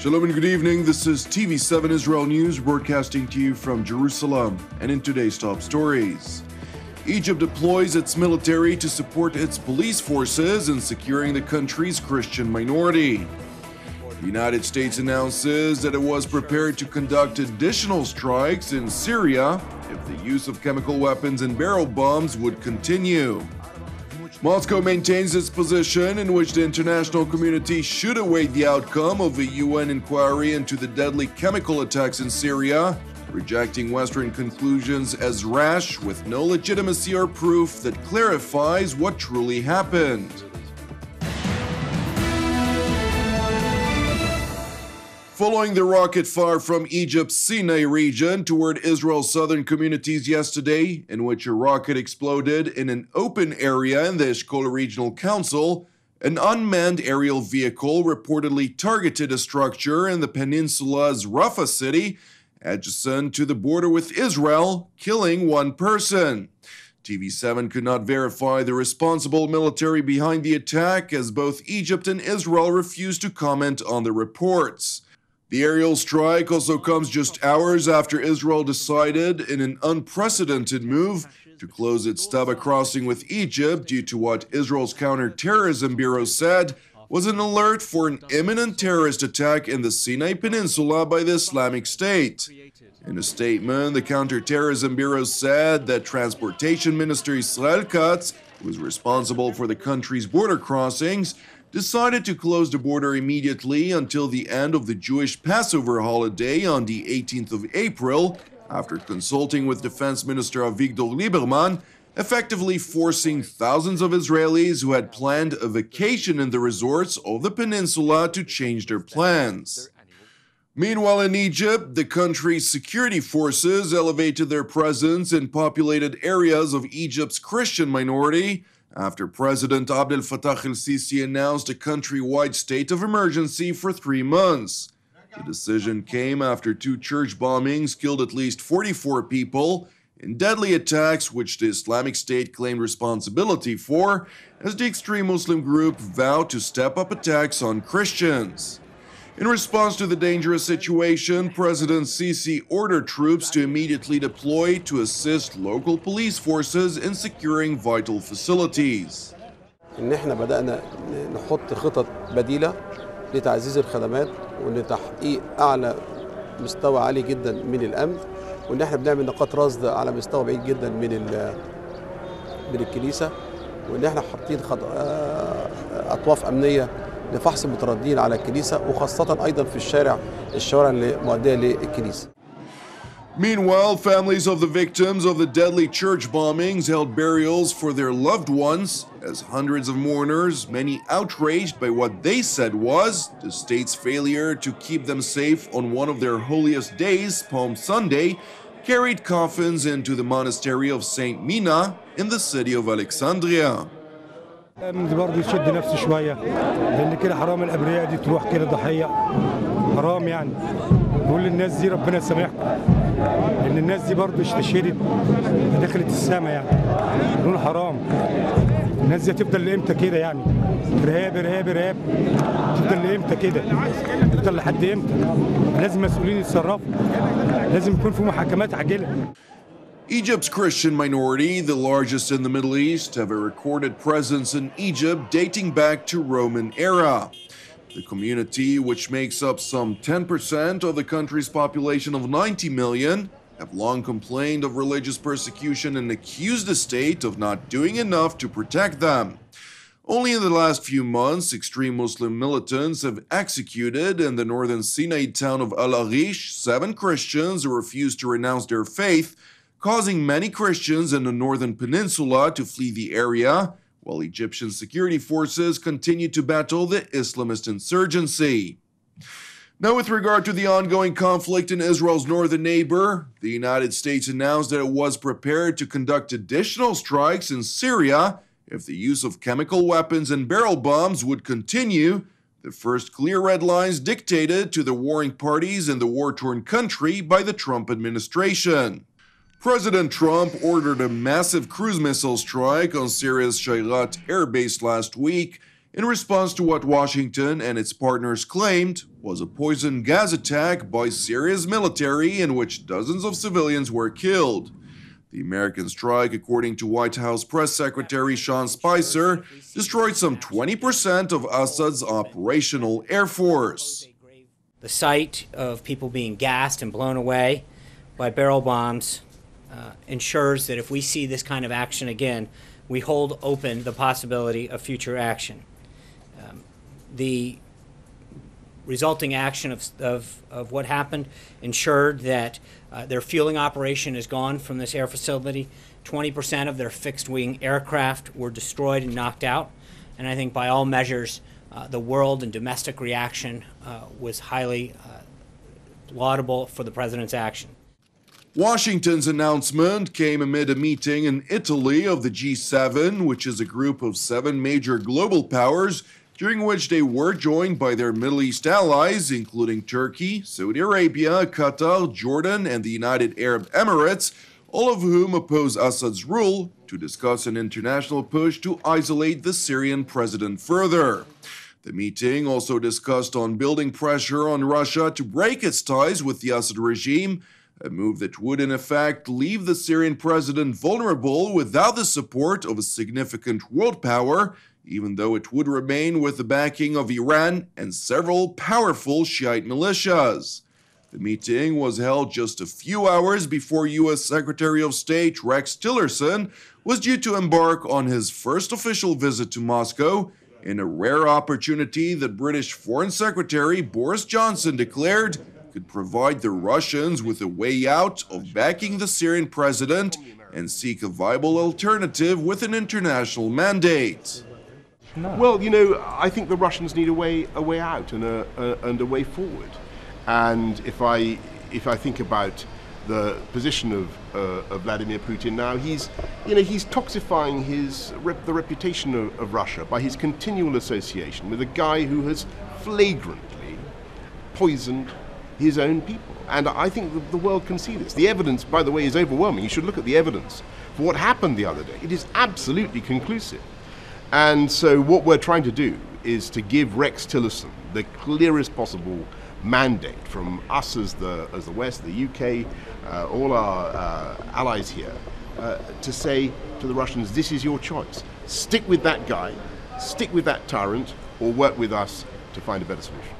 Shalom and good evening. This is TV7 Israel News broadcasting to you from Jerusalem. And in today's top stories, Egypt deploys its military to support its police forces in securing the country's Christian minority. The United States announces that it was prepared to conduct additional strikes in Syria if the use of chemical weapons and barrel bombs would continue. Moscow maintains its position in which the international community should await the outcome of a UN inquiry into the deadly chemical attacks in Syria, rejecting Western conclusions as rash with no legitimacy or proof that clarifies what truly happened. Following the rocket fire from Egypt's Sinai region toward Israel's southern communities yesterday, in which a rocket exploded in an open area in the Eshkol Regional Council, an unmanned aerial vehicle reportedly targeted a structure in the peninsula's Rafah city, adjacent to the border with Israel, killing one person. TV7 could not verify the responsible military behind the attack, as both Egypt and Israel refused to comment on the reports. The aerial strike also comes just hours after Israel decided, in an unprecedented move, to close its Taba crossing with Egypt due to what Israel's counterterrorism bureau said was an alert for an imminent terrorist attack in the Sinai Peninsula by the Islamic State. In a statement, the counterterrorism bureau said that Transportation Minister Israel Katz, who is responsible for the country's border crossings, decided to close the border immediately until the end of the Jewish Passover holiday on the 18th of April, after consulting with Defense Minister Avigdor Lieberman, effectively forcing thousands of Israelis who had planned a vacation in the resorts of the peninsula to change their plans. Meanwhile, in Egypt, the country's security forces elevated their presence in populated areas of Egypt's Christian minority, after President Abdel Fattah el-Sisi announced a countrywide state of emergency for 3 months. The decision came after 2 church bombings killed at least 44 people in deadly attacks which the Islamic State claimed responsibility for, as the extreme Muslim group vowed to step up attacks on Christians. In response to the dangerous situation, President Sisi ordered troops to immediately deploy to assist local police forces in securing vital facilities. إن إحنا بدأنا نحط خطط بديلة لتعزيز الخدمات ولتحقيق أعلى مستوى عالي جدا من الأمن، وإن إحنا بنعمل نقاط رصد على مستوى بعيد جدا من الكنيسة، وإن إحنا حاطين أطواف أمنية لفحص المترددين على الكنيسة، وخاصة أيضا في الشوارع اللي مؤدية للكنيسة. Meanwhile, families of the victims of the deadly church bombings held burials for their loved ones, as hundreds of mourners, many outraged by what they said was the state's failure to keep them safe on one of their holiest days, Palm Sunday, carried coffins into the monastery of Saint Mina in the city of Alexandria. برضه يشد نفسه شويه لان كده حرام الابرياء دي تروح كده ضحيه حرام يعني نقول للناس دي ربنا يسامحكم لان الناس دي برضه استشهدت دخلت السماء يعني نقول حرام الناس دي هتفضل لامتى كده يعني ارهاب ارهاب ارهاب تفضل لامتى كده تفضل لحد امتى لازم مسؤولين يتصرفوا لازم يكون في محاكمات عاجله. Egypt's Christian minority, the largest in the Middle East, have a recorded presence in Egypt dating back to Roman era. The community, which makes up some 10% of the country's population of 90 million, have long complained of religious persecution and accused the state of not doing enough to protect them. Only in the last few months, extreme Muslim militants have executed in the northern Sinai town of Al Arish 7 Christians who refused to renounce their faith, causing many Christians in the northern peninsula to flee the area, while Egyptian security forces continue to battle the Islamist insurgency. Now, with regard to the ongoing conflict in Israel's northern neighbor, the United States announced that it was prepared to conduct additional strikes in Syria if the use of chemical weapons and barrel bombs would continue, the first clear red lines dictated to the warring parties in the war-torn country by the Trump administration. President Trump ordered a massive cruise missile strike on Syria's Shayrat air base last week in response to what Washington and its partners claimed was a poison gas attack by Syria's military in which dozens of civilians were killed. The American strike, according to White House Press Secretary Sean Spicer, destroyed some 20% of Assad's operational air force. The sight of people being gassed and blown away by barrel bombs ensures that if we see this kind of action again, we hold open the possibility of future action. The resulting action of what happened ensured that their fueling operation is gone from this air facility. 20% of their fixed-wing aircraft were destroyed and knocked out. And I think by all measures, the world and domestic reaction was highly laudable for the president's action. Washington's announcement came amid a meeting in Italy of the G7, which is a group of 7 major global powers, during which they were joined by their Middle East allies, including Turkey, Saudi Arabia, Qatar, Jordan, and the United Arab Emirates, all of whom oppose Assad's rule, to discuss an international push to isolate the Syrian president further. The meeting also discussed on building pressure on Russia to break its ties with the Assad regime, a move that would in effect leave the Syrian president vulnerable without the support of a significant world power, even though it would remain with the backing of Iran and several powerful Shiite militias. The meeting was held just a few hours before U.S. Secretary of State Rex Tillerson was due to embark on his first official visit to Moscow, in a rare opportunity that British Foreign Secretary Boris Johnson declared could provide the Russians with a way out of backing the Syrian president and seek a viable alternative with an international mandate. Well, you know, I think the Russians need a way out and a way forward. And if I think about the position of Vladimir Putin now, he's toxifying the reputation of Russia by his continual association with a guy who has flagrantly poisoned his own people. And I think the world can see this. The evidence, by the way, is overwhelming. You should look at the evidence for what happened the other day. It is absolutely conclusive. And so what we're trying to do is to give Rex Tillerson the clearest possible mandate from us as the West, the UK, all our allies here, to say to the Russians, this is your choice. Stick with that guy, stick with that tyrant, or work with us to find a better solution.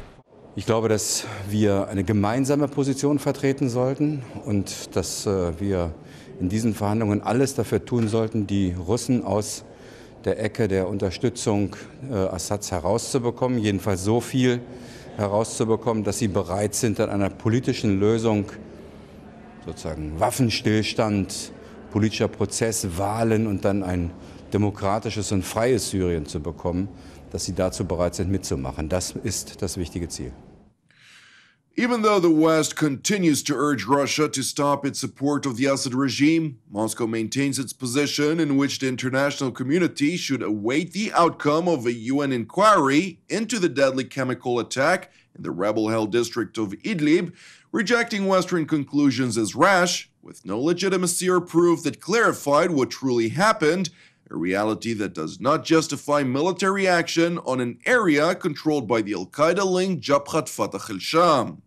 Ich glaube, dass wir eine gemeinsame Position vertreten sollten und dass wir in diesen Verhandlungen alles dafür tun sollten, die Russen aus der Ecke der Unterstützung Assads herauszubekommen, jedenfalls so viel herauszubekommen, dass sie bereit sind, an einer politischen Lösung, sozusagen Waffenstillstand, politischer Prozess, Wahlen und dann ein demokratisches und freies Syrien zu bekommen, dass sie dazu bereit sind, mitzumachen. Das ist das wichtige Ziel. Even though the West continues to urge Russia to stop its support of the Assad regime, Moscow maintains its position in which the international community should await the outcome of a UN inquiry into the deadly chemical attack in the rebel-held district of Idlib, rejecting Western conclusions as rash, with no legitimacy or proof that clarified what truly happened, a reality that does not justify military action on an area controlled by the al-Qaeda-linked Jabhat Fatah al-Sham.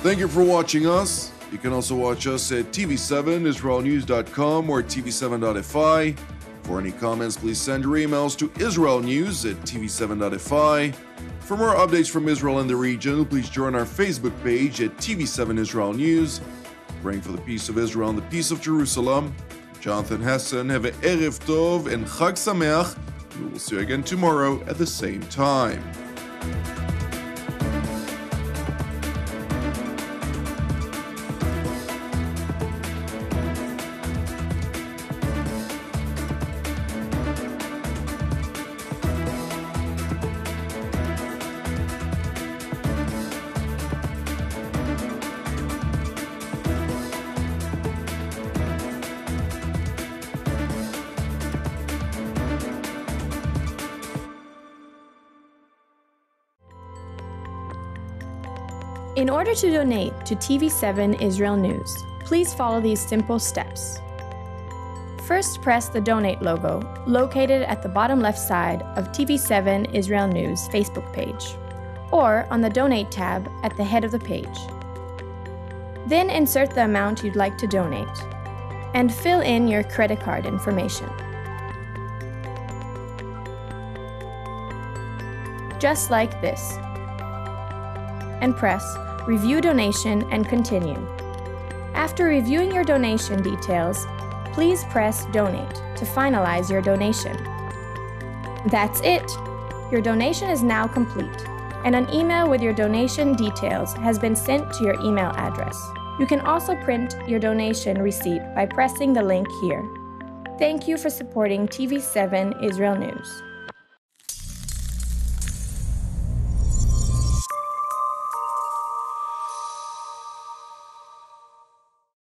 Thank you for watching us. You can also watch us at tv7israelnews.com or tv7.fi. For any comments, please send your emails to israelnews@tv7.fi. For more updates from Israel and the region, please join our Facebook page at TV7 Israel News. Praying for the peace of Israel and the peace of Jerusalem. Jonathan Hessen, have a Erev Tov and Chag Sameach. We will see you again tomorrow at the same time. In order to donate to TV7 Israel News, please follow these simple steps. First, press the Donate logo, located at the bottom left side of TV7 Israel News Facebook page, or on the Donate tab at the head of the page. Then insert the amount you'd like to donate, and fill in your credit card information. Just like this. And press Review Donation and continue. After reviewing your donation details, please press Donate to finalize your donation. That's it! Your donation is now complete, and an email with your donation details has been sent to your email address. You can also print your donation receipt by pressing the link here. Thank you for supporting TV7 Israel News.